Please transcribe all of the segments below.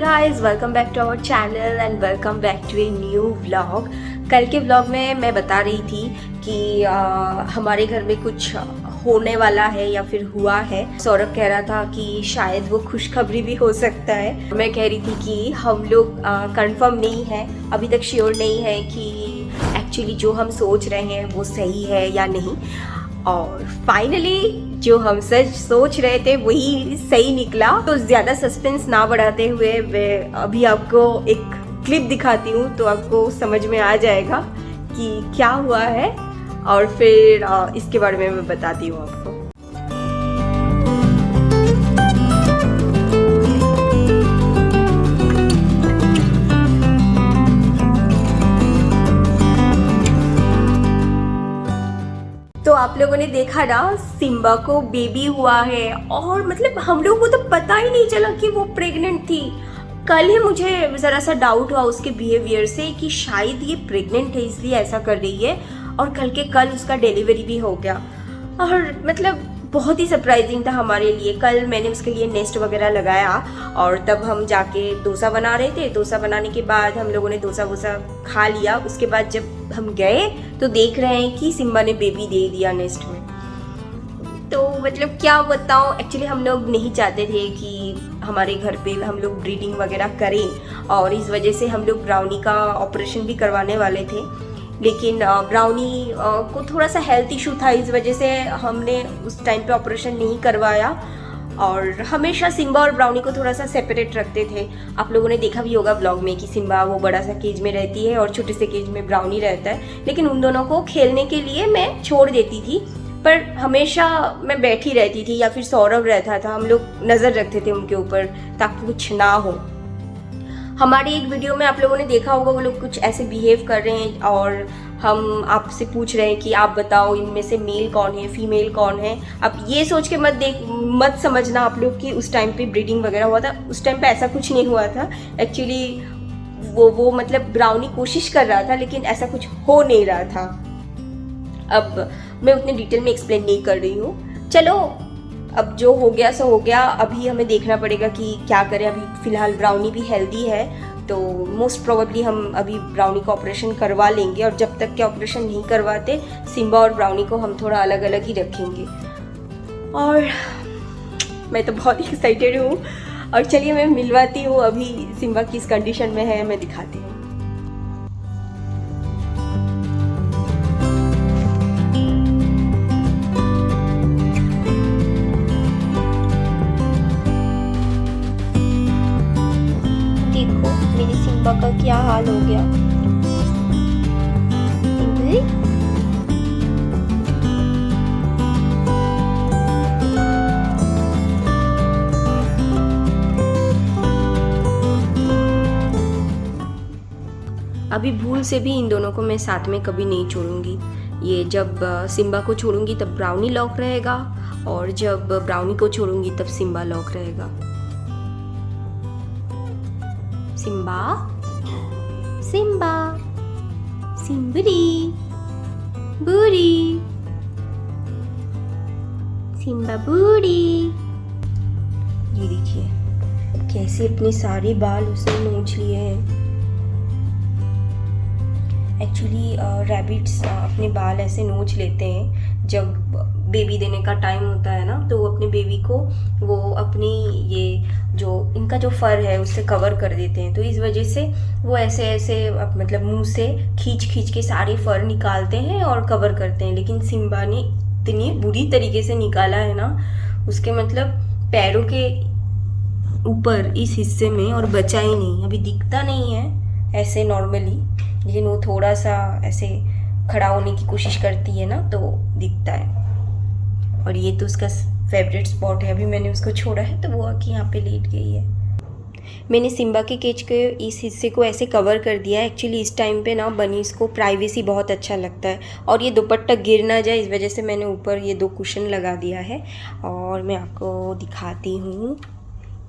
Guys, welcome back to our channel and welcome back to a new vlog. कल के vlog में मैं बता रही थी कि हमारे घर में कुछ होने वाला है या फिर हुआ है। सौरभ कह रहा था कि शायद वो खुशखबरी भी हो सकता है। मैं कह रही थी कि हम लोग कंफर्म नहीं है, अभी तक श्योर नहीं है कि एक्चुअली जो हम सोच रहे हैं वो सही है या नहीं। और फाइनली जो हम सच सोच रहे थे वही सही निकला। तो ज़्यादा सस्पेंस ना बढ़ाते हुए मैं अभी आपको एक क्लिप दिखाती हूँ, तो आपको समझ में आ जाएगा कि क्या हुआ है और फिर इसके बारे में मैं बताती हूँ आपको। तो आप लोगों ने देखा ना, सिम्बा को बेबी हुआ है और मतलब हम लोगों को तो पता ही नहीं चला कि वो प्रेग्नेंट थी। कल ही मुझे ज़रा सा डाउट हुआ उसके बिहेवियर से कि शायद ये प्रेग्नेंट है इसलिए ऐसा कर रही है, और कल के कल उसका डिलीवरी भी हो गया। और मतलब बहुत ही सरप्राइजिंग था हमारे लिए। कल मैंने उसके लिए नेस्ट वगैरह लगाया और तब हम जाके डोसा बना रहे थे। डोसा बनाने के बाद हम लोगों ने डोसा वोसा खा लिया। उसके बाद जब हम गए तो देख रहे हैं कि सिम्बा ने बेबी दे दिया नेस्ट में। तो मतलब क्या बताऊँ, एक्चुअली हम लोग नहीं चाहते थे कि हमारे घर पे हम लोग ब्रीडिंग वगैरह करें, और इस वजह से हम लोग ब्राउनी का ऑपरेशन भी करवाने वाले थे। लेकिन ब्राउनी को थोड़ा सा हेल्थ इशू था, इस वजह से हमने उस टाइम पे ऑपरेशन नहीं करवाया। और हमेशा सिम्बा और ब्राउनी को थोड़ा सा सेपरेट रखते थे। आप लोगों ने देखा भी होगा व्लॉग में कि सिम्बा वो बड़ा सा केज में रहती है और छोटे से केज में ब्राउनी रहता है। लेकिन उन दोनों को खेलने के लिए मैं छोड़ देती थी, पर हमेशा मैं बैठी रहती थी या फिर सौरभ रहता था। हम लोग नज़र रखते थे उनके ऊपर ताकि कुछ ना हो। हमारी एक वीडियो में आप लोगों ने देखा होगा वो लोग कुछ ऐसे बिहेव कर रहे हैं और हम आपसे पूछ रहे हैं कि आप बताओ इनमें से मेल कौन है फीमेल कौन है। अब ये सोच के मत समझना आप लोग कि उस टाइम पे ब्रीडिंग वगैरह हुआ था। उस टाइम पे ऐसा कुछ नहीं हुआ था। एक्चुअली वो मतलब ब्राउनी कोशिश कर रहा था लेकिन ऐसा कुछ हो नहीं रहा था। अब मैं उतने डिटेल में एक्सप्लेन नहीं कर रही हूँ। चलो, अब जो हो गया सो हो गया। अभी हमें देखना पड़ेगा कि क्या करें। अभी फ़िलहाल ब्राउनी भी हेल्दी है, तो मोस्ट प्रोबेबली हम अभी ब्राउनी का ऑपरेशन करवा लेंगे। और जब तक के ऑपरेशन नहीं करवाते, सिम्बा और ब्राउनी को हम थोड़ा अलग अलग ही रखेंगे। और मैं तो बहुत ही एक्साइटेड हूँ। और चलिए मैं मिलवाती हूँ अभी सिम्बा किस कंडीशन में है, मैं दिखाती हूँ। मेरी सिम्बा का क्या हाल हो गया। अभी भूल से भी इन दोनों को मैं साथ में कभी नहीं छोड़ूंगी। ये जब सिम्बा को छोड़ूंगी तब ब्राउनी लॉक रहेगा, और जब ब्राउनी को छोड़ूंगी तब सिम्बा लॉक रहेगा। सिम्बा, सिम्बा, सिम्बरी, बूरी, सिम्बा बूरी। ये देखिए कैसे अपने सारे बाल उसने नोच लिए हैं। एक्चुअली रैबिट्स अपने बाल ऐसे नोच लेते हैं जब बेबी देने का टाइम होता है ना, तो वो अपने बेबी को वो अपनी ये जो इनका जो फर है उससे कवर कर देते हैं। तो इस वजह से वो ऐसे ऐसे मतलब मुंह से खींच के सारे फर निकालते हैं और कवर करते हैं। लेकिन सिम्बा ने इतनी बुरी तरीके से निकाला है ना, उसके मतलब पैरों के ऊपर इस हिस्से में, और बचा ही नहीं। अभी दिखता नहीं है ऐसे नॉर्मली, लेकिन वो थोड़ा सा ऐसे खड़ा होने की कोशिश करती है ना तो दिखता है। और ये तो उसका फेवरेट स्पॉट है। अभी मैंने उसको छोड़ा है तो वो आके यहाँ पे लेट गई है। मैंने सिम्बा के केज के इस हिस्से को ऐसे कवर कर दिया है। एक्चुअली इस टाइम पे ना बनीज को प्राइवेसी बहुत अच्छा लगता है, और ये दुपट्टा गिर ना जाए इस वजह से मैंने ऊपर ये 2 कुशन लगा दिया है। और मैं आपको दिखाती हूँ,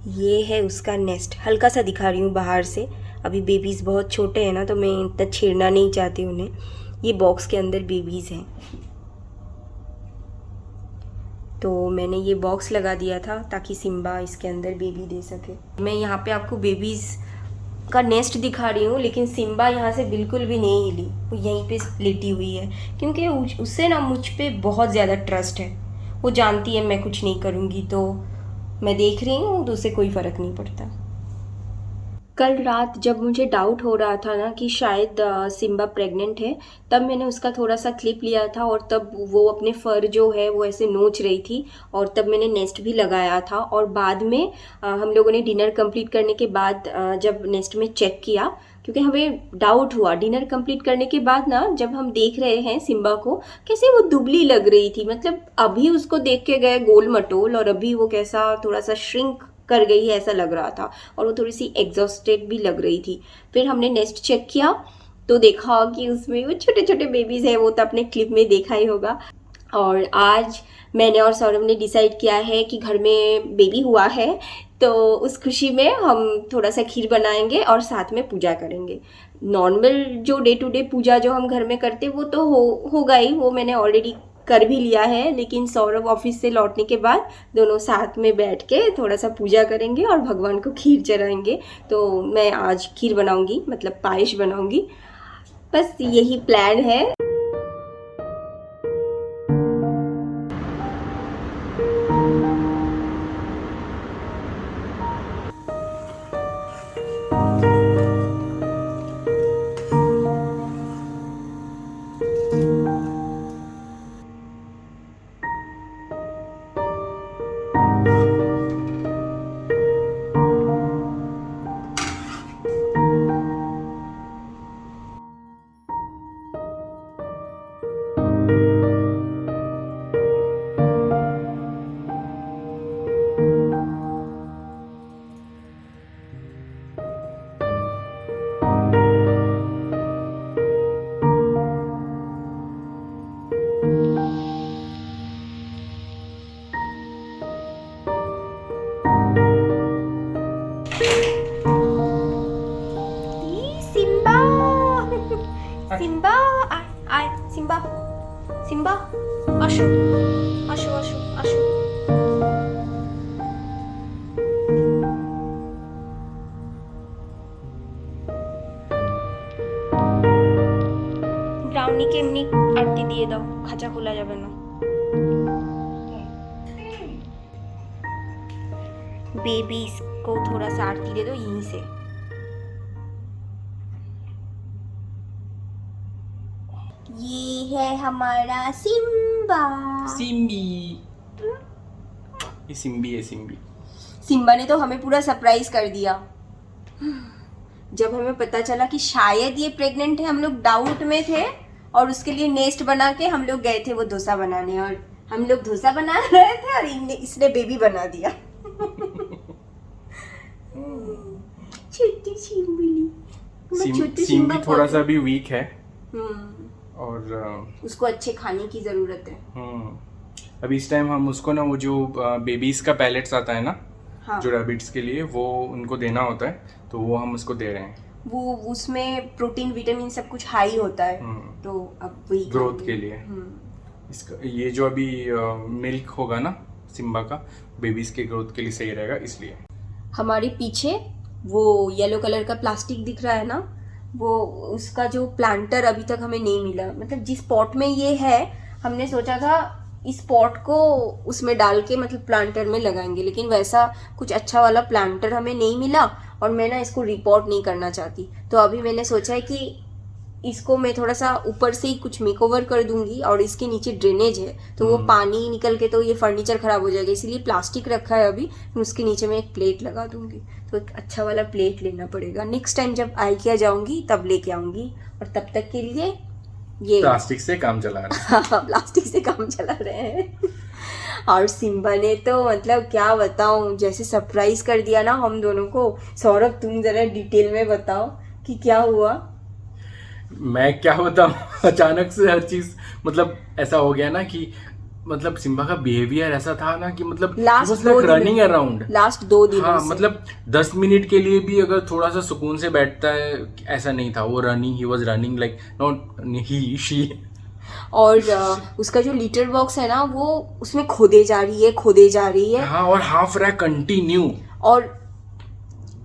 ये है उसका नेस्ट। हल्का सा दिखा रही हूँ बाहर से। अभी बेबीज़ बहुत छोटे हैं ना, तो मैं इतना छेड़ना नहीं चाहती उन्हें। ये बॉक्स के अंदर बेबीज़ हैं। तो मैंने ये बॉक्स लगा दिया था ताकि सिम्बा इसके अंदर बेबी दे सके। मैं यहाँ पे आपको बेबीज़ का नेस्ट दिखा रही हूँ, लेकिन सिम्बा यहाँ से बिल्कुल भी नहीं हिली, वो यहीं पे लेटी हुई है, क्योंकि उससे ना मुझ पे बहुत ज़्यादा ट्रस्ट है। वो जानती है मैं कुछ नहीं करूँगी, तो मैं देख रही हूँ, तो उसे कोई फ़र्क नहीं पड़ता। कल रात जब मुझे डाउट हो रहा था ना कि शायद सिम्बा प्रेग्नेंट है, तब मैंने उसका थोड़ा सा क्लिप लिया था और तब वो अपने फर जो है वो ऐसे नोच रही थी, और तब मैंने नेस्ट भी लगाया था। और बाद में हम लोगों ने डिनर कंप्लीट करने के बाद जब नेस्ट में चेक किया, क्योंकि हमें डाउट हुआ डिनर कंप्लीट करने के बाद ना, जब हम देख रहे हैं सिम्बा को, कैसे वो दुबली लग रही थी। मतलब अभी उसको देख के गए गोल मटोल, और अभी वो कैसा थोड़ा सा श्रिंक कर गई है ऐसा लग रहा था, और वो थोड़ी सी एग्जॉस्टेड भी लग रही थी। फिर हमने नेस्ट चेक किया तो देखा कि उसमें वो छोटे छोटे बेबीज़ हैं, वो तो अपने क्लिप में देखा ही होगा। और आज मैंने और सौरभ ने डिसाइड किया है कि घर में बेबी हुआ है, तो उस खुशी में हम थोड़ा सा खीर बनाएंगे और साथ में पूजा करेंगे। नॉर्मल जो डे टू डे पूजा जो हम घर में करते वो तो होगा ही, वो मैंने ऑलरेडी कर भी लिया है, लेकिन सौरभ ऑफिस से लौटने के बाद दोनों साथ में बैठ के थोड़ा सा पूजा करेंगे और भगवान को खीर चढ़ाएंगे। तो मैं आज खीर बनाऊंगी, मतलब पायस बनाऊंगी, बस यही प्लान है। सिम्बा आय आय सिम्बा सिम्बा আসো আসো আসো আসো। ব্রাউনিকে এমনি আরতি দিয়ে দাও, খাঁচা খোলা যাবে না। बेबीज को थोड़ा सा आरती दे दो यहीं से। ये है हमारा सिम्बा। सिम्बी, ये सिम्बी है सिम्बी। सिम्बा ने तो हमें पूरा सरप्राइज कर दिया। जब हमें पता चला कि शायद ये प्रेग्नेंट है, हम लोग डाउट में थे, और उसके लिए नेस्ट बना के हम लोग गए थे वो डोसा बनाने, और हम लोग डोसा बना रहे थे और इसने बेबी बना दिया। छोटी सिम्बी, सिम्बी थोड़ा सा भी वीक है, और उसको अच्छे खाने की जरूरत है। अभी इस टाइम हम उसको ना वो जो बेबीज का पैलेट्स आता है ना, हाँ। जो रैबिट्स के लिए वो उनको देना होता है, तो वो हम उसको दे रहे हैं। वो उसमें प्रोटीन विटामिन सब कुछ हाई होता है, तो अब वही ग्रोथ के लिए इसका ये जो अभी मिल्क होगा ना सिम्बा का, बेबीज के ग्रोथ के लिए सही रहेगा, इसलिए। हमारे पीछे वो येलो कलर का प्लास्टिक दिख रहा है ना, वो उसका जो प्लांटर अभी तक हमें नहीं मिला। मतलब जिस पॉट में ये है, हमने सोचा था इस पॉट को उसमें डाल के मतलब प्लांटर में लगाएंगे, लेकिन वैसा कुछ अच्छा वाला प्लांटर हमें नहीं मिला, और मैं ना इसको रिपोर्ट नहीं करना चाहती। तो अभी मैंने सोचा है कि इसको मैं थोड़ा सा ऊपर से ही कुछ मेकओवर कर दूंगी, और इसके नीचे ड्रेनेज है, तो वो पानी निकल के तो ये फर्नीचर खराब हो जाएगा, इसीलिए प्लास्टिक रखा है अभी। उसके नीचे मैं एक प्लेट लगा दूंगी, तो एक अच्छा वाला प्लेट लेना पड़ेगा। नेक्स्ट टाइम जब IKEA जाऊंगी तब लेके आऊंगी, और तब तक के लिए ये प्लास्टिक से काम चला रहे हैं। हाँ, प्लास्टिक से काम चला रहे हैं। और सिम्बा ने तो मतलब क्या बताऊं, जैसे सरप्राइज कर दिया ना हम दोनों को। सौरभ तुम जरा डिटेल में बताओ कि क्या हुआ। मैं क्या बताऊं, अचानक से हर चीज मतलब ऐसा हो गया ना कि मतलब सिम्बा का बिहेवियर ऐसा था ना कि मतलब रनिंग अराउंड लास्ट 2 दिन। हाँ, मतलब 10 मिनट के लिए भी अगर थोड़ा सा सुकून से बैठता है ऐसा नहीं था। वो running, he was running like not he she और उसका जो लिटर बॉक्स है ना वो उसमें खोदे जा रही है। हाँ, और हाफ रैक कंटिन्यू। और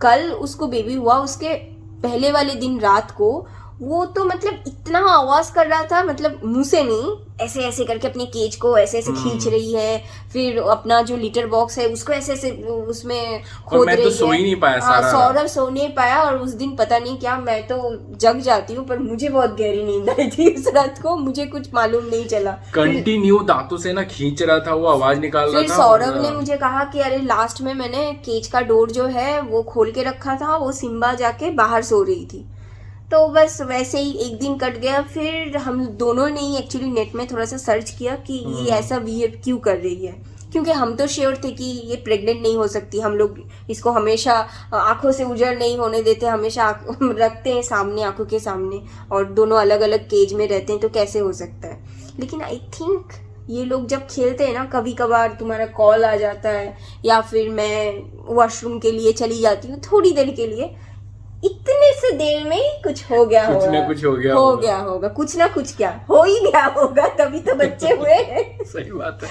कल उसको बेबी हुआ, उसके पहले वाले दिन रात को वो तो मतलब इतना आवाज कर रहा था, मतलब मुंह से नहीं, ऐसे ऐसे करके अपने केज को ऐसे ऐसे खींच रही है, फिर अपना जो लिटर बॉक्स है उसको ऐसे ऐसे उसमें खोद रही है। सो ही नहीं पाया सारा। सौरभ सो नहीं पाया, और उस दिन पता नहीं क्या, मैं तो जग जाती हूँ पर मुझे बहुत गहरी नींद आई थी उस रात को, मुझे कुछ मालूम नहीं चला। कंटिन्यू दांतों से ना खींच रहा था, वो आवाज निकाल रहा था। फिर सौरभ ने मुझे कहा कि अरे लास्ट में मैंने केज का डोर जो है वो खोल के रखा था, वो सिम्बा जाके बाहर सो रही थी। तो बस वैसे ही एक दिन कट गया। फिर हम दोनों ने ही एक्चुअली नेट में थोड़ा सा सर्च किया कि ये ऐसा बिहेव क्यों कर रही है, क्योंकि हम तो श्योर थे कि ये प्रेग्नेंट नहीं हो सकती। हम लोग इसको हमेशा आंखों से उजड़ नहीं होने देते, हमेशा रखते हैं सामने, आंखों के सामने, और दोनों अलग अलग केज में रहते हैं, तो कैसे हो सकता है। लेकिन आई थिंक ये लोग जब खेलते हैं ना, कभी कभार तुम्हारा कॉल आ जाता है या फिर मैं वॉशरूम के लिए चली जाती हूँ थोड़ी देर के लिए, इतने से देर में ही कुछ हो गया होगा, कुछ ना कुछ हो गया होगा, कुछ ना कुछ क्या हो ही गया होगा, तभी तो बच्चे हुए हैं। सही बात है।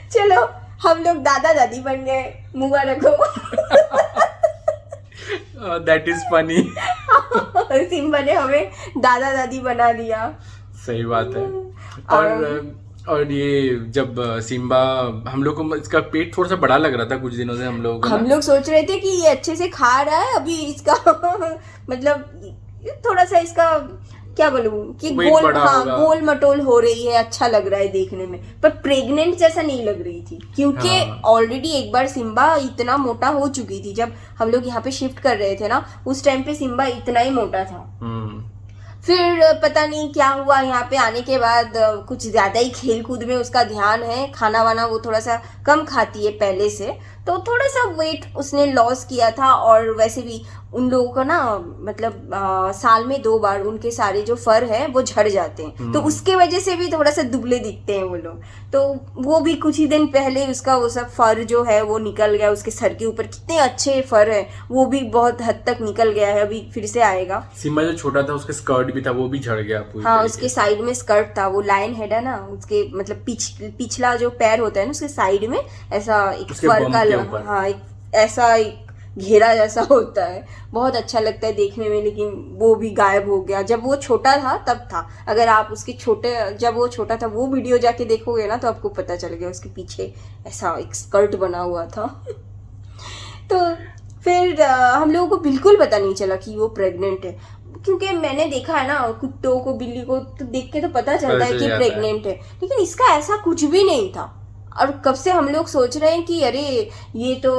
चलो हम लोग दादा दादी बन गए, मुबारक हो। That is funny. सिम्बा ने हमें दादा दादी बना दिया। सही बात है। और ये जब सिम्बा, हम लोग को इसका पेट थोड़ा सा बड़ा लग रहा था कुछ दिनों से। हम लोग सोच रहे थे कि ये अच्छे से खा रहा है, अभी इसका मतलब थोड़ा सा इसका क्या बोलूं कि गोल मटोल हो रही है, अच्छा लग रहा है देखने में, पर प्रेग्नेंट जैसा नहीं लग रही थी, क्योंकि ऑलरेडी एक बार सिम्बा इतना मोटा हो चुकी थी। जब हम लोग यहाँ पे शिफ्ट कर रहे थे ना, उस टाइम पे सिम्बा इतना ही मोटा था। फिर पता नहीं क्या हुआ, यहाँ पे आने के बाद कुछ ज्यादा ही खेल कूद में उसका ध्यान है, खाना वाना वो थोड़ा सा कम खाती है पहले से, तो थोड़ा सा वेट उसने लॉस किया था। और वैसे भी उन लोगों का ना मतलब साल में 2 बार उनके सारे जो फर है वो झड़ जाते हैं, तो उसके वजह से भी थोड़ा सा दुबले दिखते हैं वो लोग। तो वो भी कुछ ही दिन पहले उसका वो सब फर जो है वो निकल गया, उसके सर के ऊपर कितने अच्छे फर है वो भी बहुत हद तक निकल गया है, अभी फिर से आएगा। सिम्बा जो छोटा था उसका स्कर्ट भी था, वो भी झड़ गया। हाँ, उसके साइड में स्कर्ट था, वो लायन हेड है ना, उसके मतलब पिछला जो पैर होता है ना उसके साइड में ऐसा एक फर का, हाँ, एक ऐसा एक घेरा जैसा होता है, बहुत अच्छा लगता है देखने में। लेकिन वो भी गायब हो गया। जब वो छोटा था तब था, अगर आप उसके जब वो छोटा था वो वीडियो जाके देखोगे ना तो आपको पता चल गया, उसके पीछे ऐसा एक स्कर्ट बना हुआ था। तो फिर हम लोगों को बिल्कुल पता नहीं चला कि वो प्रेग्नेंट है, क्योंकि मैंने देखा है ना कुत्तों को, बिल्ली को तो देख के तो पता चलता है कि प्रेग्नेंट है, लेकिन इसका ऐसा कुछ भी नहीं था। और कब से हम लोग सोच रहे हैं कि अरे ये तो,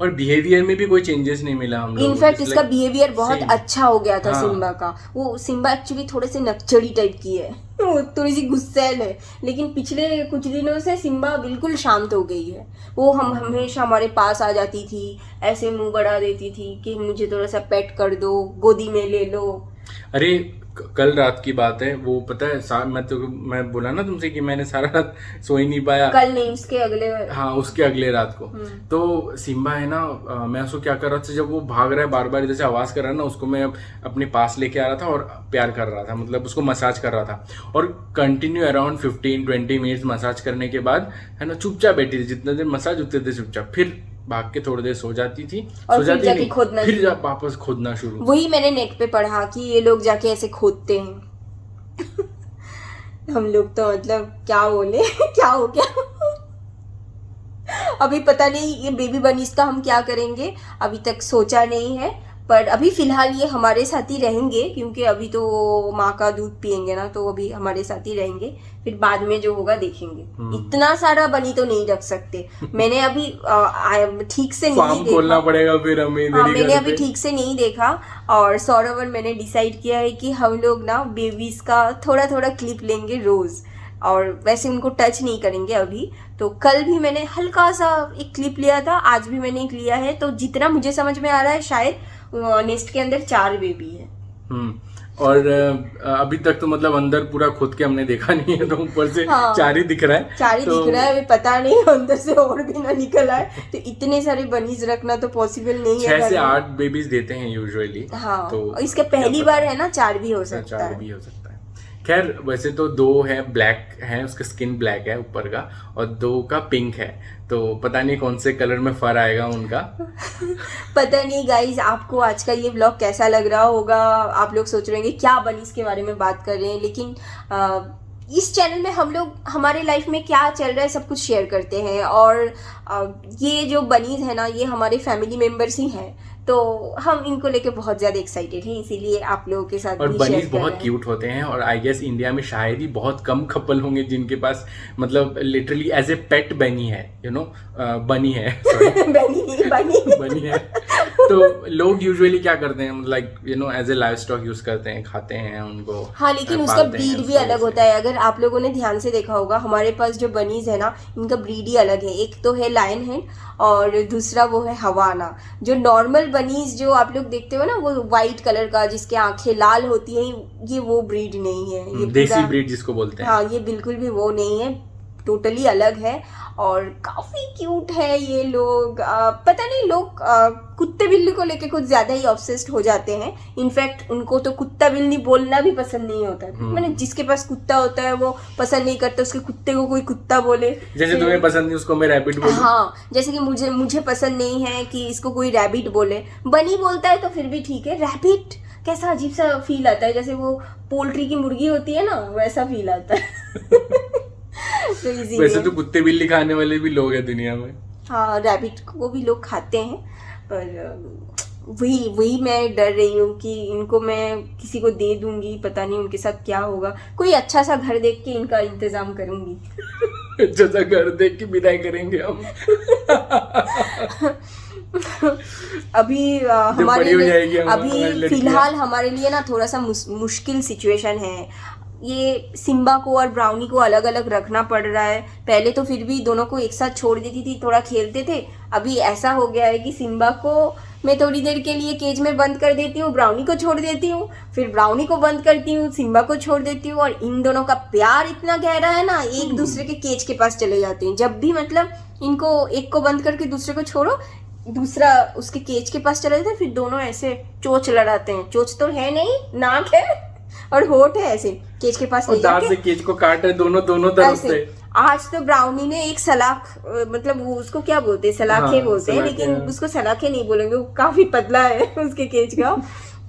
और बिहेवियर में भी कोई चेंजेस नहीं मिला हम लोग। इनफैक्ट इसका बिहेवियर बहुत अच्छा हो गया था। हाँ। सिम्बा का, वो सिम्बा एक्चुअली थोड़े से नक्चड़ी टाइप की है, वो थोड़ी सी गुस्सैल है, लेकिन पिछले कुछ दिनों से सिम्बा बिल्कुल शांत हो गई है। वो हम हमेशा हमारे पास आ जाती थी, ऐसे मुंह बढ़ा देती थी कि मुझे थोड़ा सा पेट कर दो, गोदी में ले लो। अरे कल रात की बात है, वो पता है मैं बोला ना तुमसे कि मैंने सारा रात सो ही नहीं पाया। कल नहीं, उसके अगले, हाँ उसके अगले रात को। तो सिम्बा है ना, मैं उसको क्या कर रहा था, जब वो भाग रहा है बार बार इधर से आवाज कर रहा है ना, उसको मैं अपने पास लेके आ रहा था और प्यार कर रहा था, मतलब उसको मसाज कर रहा था। और कंटिन्यू अराउंड 15-20 मिनट्स मसाज करने के बाद है ना चुपचाप बैठी थी, जितने देर मसाज उतने देर चुपचाप, फिर भाग के थोड़ी देर सो जाती थी, और फिर जाके खोदना, फिर वापस खोदना शुरू। वही मैंने नेट पे पढ़ा कि ये लोग जाके ऐसे खोदते हैं। हम लोग तो मतलब क्या बोले, क्या हो गया। अभी पता नहीं ये बेबी बनीस का हम क्या करेंगे, अभी तक सोचा नहीं है, पर अभी फिलहाल ये हमारे साथ ही रहेंगे, क्योंकि अभी तो माँ का दूध पियेंगे ना, तो अभी हमारे साथ ही रहेंगे, फिर बाद में जो होगा देखेंगे। इतना सारा बनी तो नहीं रख सकते। मैंने अभी ठीक से नहीं देखा, खोलना पड़ेगा फिर हमें। हाँ, मैंने अभी ठीक से नहीं देखा, और सौरभ और मैंने डिसाइड किया है कि हम लोग ना बेबीज का थोड़ा थोड़ा क्लिप लेंगे रोज, और वैसे उनको टच नहीं करेंगे अभी। तो कल भी मैंने हल्का सा एक क्लिप लिया था, आज भी मैंने एक लिया है, तो जितना मुझे समझ में आ रहा है शायद नेस्ट के अंदर 4 बेबी है। और अभी तक तो मतलब अंदर पूरा खुद के हमने देखा नहीं है, तो ऊपर से 4 ही दिख रहा है। 4 ही दिख रहा है, अभी पता नहीं अंदर से और भी ना निकल आए। तो इतने सारे बनीज रखना तो पॉसिबल नहीं है। 6 से 8 बेबीज देते हैं यूजुअली। हाँ, तो इसका पहली बार है ना, 4 भी हो सकता है। 4 भी हो सकता है। खैर वैसे तो 2 है ब्लैक है, उसका स्किन ब्लैक है ऊपर का, और 2 का पिंक है। तो पता नहीं कौन से कलर में फर आएगा उनका। पता नहीं गाइज, आपको आज का ये व्लॉग कैसा लग रहा होगा। आप लोग सोच रहे होंगे क्या बनीज के बारे में बात कर रहे हैं, लेकिन इस चैनल में हम लोग हमारे लाइफ में क्या चल रहा है सब कुछ शेयर करते हैं। और ये जो बनीज है ना, ये हमारे फैमिली मेंबर्स ही हैं, तो हम इनको लेके बहुत ज़्यादा एक्साइटेड हैं, इसीलिए आप लोगों के साथ और भी बनीज शेयर कर बहुत रहे हैं। क्यूट होते हैं, और आई गेस इंडिया में शायद ही बहुत कम कपल होंगे जिनके पास मतलब लिटरली एज ए पेट बनी है, यू नो, बनी है बनी है। तो लोग यूजुअली क्या करते हैं, like you know as a livestock use करते हैं, खाते हैं उनको। हाँ, लेकिन उसका ब्रीड भी अलग होता है। अगर आप लोगों ने ध्यान से देखा होगा, हमारे पास जो बनीज है ना, इनका ब्रीड ही अलग है। एक तो है लायन हेड और दूसरा वो है हवाना। जो नॉर्मल बनीज जो आप लोग देखते हो ना, वो व्हाइट कलर का जिसके आंखें लाल होती हैं, ये वो ब्रीड नहीं है। ये देसी ब्रीड जिसको बोलते हैं। हाँ, ये बिल्कुल भी वो नहीं है, टोटली अलग है। और काफी क्यूट है ये लोग। पता नहीं, लोग कुत्ते बिल्ली को लेके कुछ ज्यादा ही ऑब्सेस्ड हो जाते हैं। इनफैक्ट उनको तो कुत्ता बिल्ली बोलना भी पसंद नहीं होता है। मैंने जिसके पास कुत्ता होता है वो पसंद नहीं करता उसके कुत्ते को कोई कुत्ता बोले। जैसे तुम्हें पसंद नहीं उसको मैं रैबिट बोलूं। हाँ, जैसे कि मुझे पसंद नहीं है कि इसको कोई रैबिट बोले। बनी बोलता है तो फिर भी ठीक है, रैबिट कैसा अजीब सा फील आता है, जैसे वो पोल्ट्री की मुर्गी होती है ना, वैसा फील आता है। तो वैसे तो कुत्ते बिल्ली खाने वाले भी लोग हैं दुनिया में। हाँ, रैबिट को भी लोग खाते हैं, पर वही मैं डर रही हूँ कि इनको मैं किसी को दे दूंगी, पता नहीं उनके साथ क्या होगा। कोई अच्छा सा घर देख के इनका इंतजाम करूंगी। अच्छा सा घर देख के विदाई करेंगे हम। अभी हमारे लिए अभी फिलहाल हमारे लिए ना थोड़ा सा मुश्किल सिचुएशन है। ये सिम्बा को और ब्राउनी को अलग अलग रखना पड़ रहा है। पहले तो फिर भी दोनों को एक साथ छोड़ देती थी, थोड़ा खेलते थे। अभी ऐसा हो गया है कि सिम्बा को मैं थोड़ी देर के लिए केज में बंद कर देती हूँ, ब्राउनी को छोड़ देती हूँ, फिर ब्राउनी को बंद करती हूँ, सिम्बा को छोड़ देती हूँ। और इन दोनों का प्यार इतना गहरा है ना, एक दूसरे के केज के पास चले जाते हैं। जब भी मतलब इनको एक को बंद करके दूसरे को छोड़ो, दूसरा उसके केज के पास चला जाता है, फिर दोनों ऐसे चोंच लड़ाते हैं। चोंच तो है नहीं, नाक है और होठ है, ऐसे केज के पास ले जाके से केज को काट रहे दोनों तरफ से। आज तो ब्राउनी ने एक सलाख, मतलब वो उसको क्या बोलते हैं, सलाखे बोलते हैं, लेकिन उसको सलाखे नहीं बोलेंगे, वो काफी पतला है उसके केज का।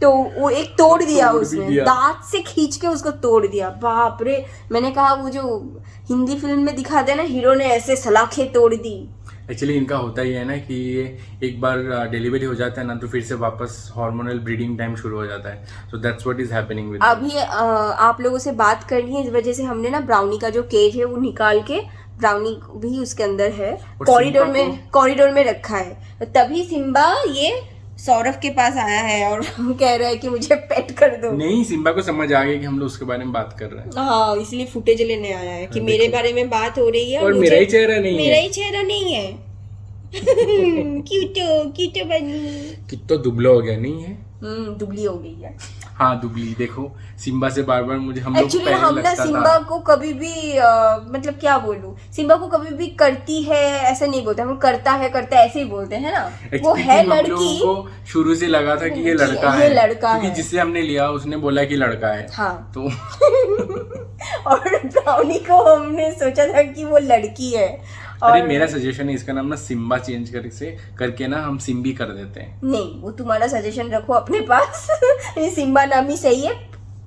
तो वो एक तोड़ दिया उसने, दांत से खींच के उसको तोड़ दिया। बाप रे, मैंने कहा वो जो हिंदी फिल्म में दिखाते हैं ना, हीरो ने ऐसे सलाखे तोड़ दी। एक्चुअली इनका होता ही है ना कि ये एक बार डिलीवरी हो जाता है ना, तो फिर से वापस हार्मोनल ब्रीडिंग टाइम शुरू हो जाता है। So that's what is happening with. अभी आप लोगों से बात करनी है, इस वजह से हमने ना ब्राउनी का जो केज है वो निकाल के, ब्राउनी भी उसके अंदर है, कॉरिडोर में रखा है। तभी सिम्बा ये सौरभ के पास आया है और कह रहा है कि मुझे पेट कर दो। नहीं, सिम्बा को समझ आ गया कि हम लोग उसके बारे में बात कर रहे हैं। हाँ, इसलिए फुटेज लेने आया है कि मेरे बारे में बात हो रही है और मेरा ही चेहरा नहीं है। क्यूटो बनी। कितना दुबला हो गया, नहीं है? दुबली हो गई है। हाँ, दुबली। देखो सिम्बा से बार बार मुझे हम ना सिम्बा को कभी भी मतलब क्या बोलूं, सिम्बा को कभी भी करती है ऐसा नहीं बोलते हम, करता है ऐसे ही बोलते हैं ना। वो है लड़की। को शुरू से लगा था कि ये लड़का है, क्योंकि जिससे हमने लिया उसने बोला कि लड़का है। हाँ तो और ब्राउनी को हमने सोचा था कि वो लड़की है। अरे मेरा सजेशन है, इसका नाम ना सिम्बा चेंज करके ना हम सिम्बी कर देते हैं। नहीं, वो तुम्हारा सजेशन रखो अपने पास। ये सिम्बा नाम ही सही है।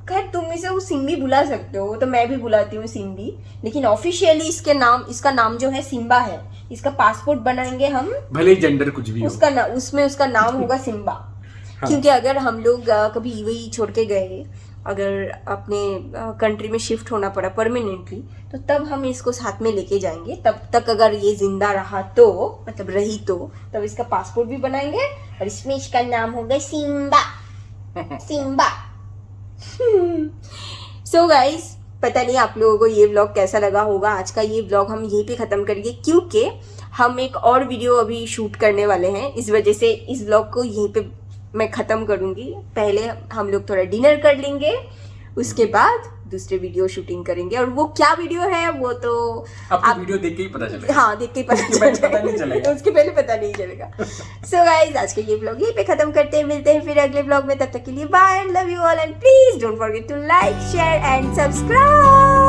खैर तुम इसे वो सिम्बी बुला सकते हो, तो मैं भी बुलाती हूँ सिम्बी, लेकिन ऑफिशियली इसका नाम जो है सिम्बा है। इसका पासपोर्ट बनाएंगे हम, भले जेंडर कुछ भी उसमें उसका नाम होगा सिम्बा। हाँ। क्योंकि अगर हम लोग कभी यूएई छोड़ के गए, अगर अपने कंट्री में शिफ्ट होना पड़ा परमानेंटली, तो तब हम इसको साथ में लेके जाएंगे। तब तक अगर ये जिंदा रहा तो, मतलब रही तो, तब इसका पासपोर्ट भी बनाएंगे और इसमें इसका नाम होगा सिम्बा। सिम्बा। सो गाइस, पता नहीं आप लोगों को ये व्लॉग कैसा लगा होगा। आज का ये व्लॉग हम यहीं पे ख़त्म करेंगे, क्योंकि हम एक और वीडियो अभी शूट करने वाले हैं। इस वजह से इस व्लॉग को यहीं पे मैं ख़त्म करूँगी। पहले हम लोग थोड़ा डिनर कर लेंगे, उसके बाद दूसरे वीडियो शूटिंग करेंगे। और वो क्या वीडियो है वो तो आपको वीडियो देख के ही पता चलेगा। हाँ, देख के ही पता नहीं चलेगा, उसके पहले पता नहीं चलेगा। सो गाइज, आज के ये व्लॉग यहीं पे खत्म करते हैं। मिलते हैं फिर अगले व्लॉग में। तब तक के लिए bye and love you all and please don't forget to like, share and subscribe.